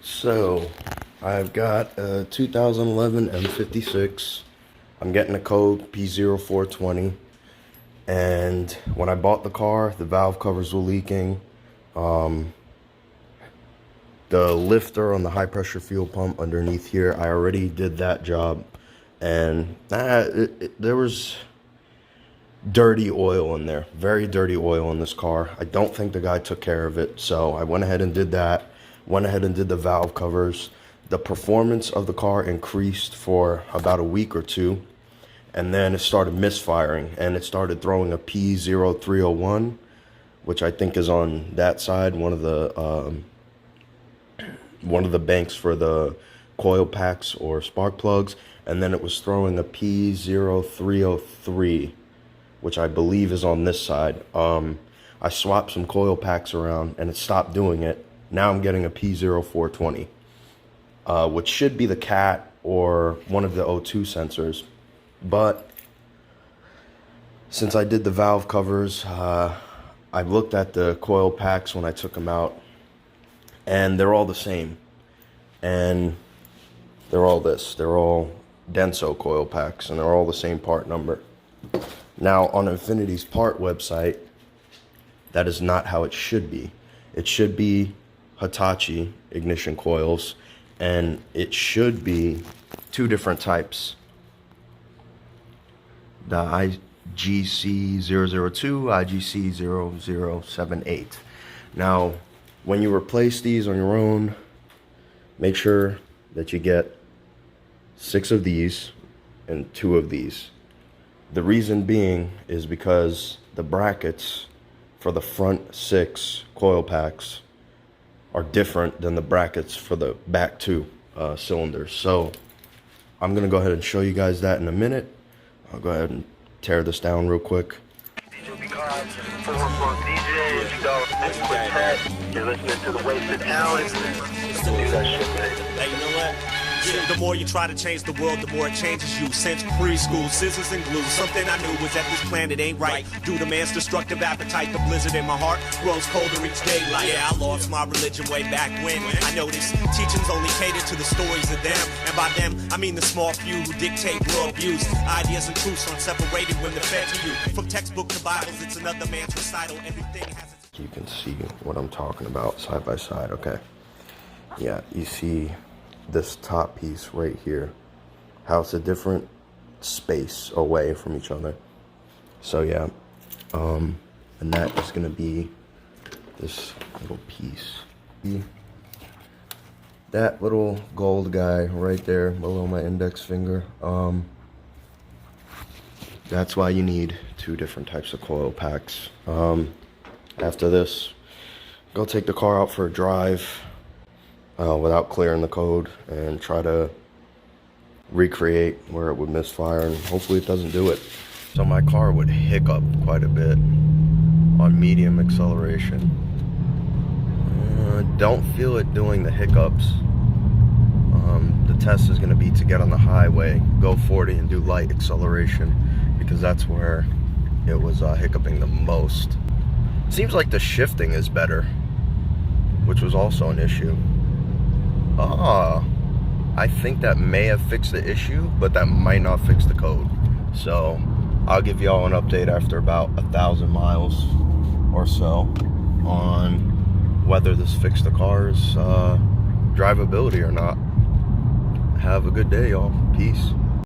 So, I've got a 2011 M56. I'm getting a code P0420. And when I bought the car, the valve covers were leaking. The lifter on the high pressure fuel pump underneath here, I already did that job. And there was dirty oil in there, very dirty oil in this car. I don't think the guy took care of it. So I went ahead and did that. Went ahead and did the valve covers. The performance of the car increased for about a week or two, and then it started misfiring, and it started throwing a P0301, which I think is on that side, one of the banks for the coil packs or spark plugs, and then it was throwing a P0303, which I believe is on this side. I swapped some coil packs around, and it stopped doing it. Now I'm getting a P0420, which should be the CAT or one of the O2 sensors. But since I did the valve covers, I looked at the coil packs when I took them out, and they're all the same. And they're all this. They're all Denso coil packs, and they're all the same part number. Now, on Infiniti's part website, that is not how it should be. It should be Hitachi ignition coils, and it should be two different types. The IGC002, IGC0078. Now, when you replace these on your own, make sure that you get 6 of these and 2 of these. The reason being is because the brackets for the front 6 coil packs are different than the brackets for the back 2 cylinders. So I'm gonna go ahead and show you guys that in a minute. I'll go ahead and tear this down real quick. You're listening to the Wasted Alex. Do that shit, man. Hey, you know what? The more you try to change the world, the more it changes you. Since preschool, scissors and glue. Something I knew was that this planet ain't right. Due to man's destructive appetite, the blizzard in my heart grows colder each daylight. Yeah, I lost my religion way back when. I noticed teachings only cater to the stories of them. And by them, I mean the small few who dictate world views. Ideas and truths aren't separated when they're fed to you. From textbook to Bibles, it's another man's recital. Everything has its... You can see what I'm talking about side by side, okay? Yeah, you see this top piece right here, how it's a different space away from each other. So yeah, and that is gonna be this little piece. That little gold guy right there below my index finger, that's why you need 2 different types of coil packs. After this, go take the car out for a drive without clearing the code and try to recreate where it would misfire, and hopefully it doesn't do it. So my car would hiccup quite a bit on medium acceleration. Don't feel it doing the hiccups. The test is going to be to get on the highway, go 40 and do light acceleration, because that's where it was hiccuping the most. Seems like the shifting is better, which was also an issue. I think that may have fixed the issue, but that might not fix the code. So I'll give y'all an update after about 1,000 miles or so on whether this fixed the car's drivability or not. Have a good day, y'all. Peace.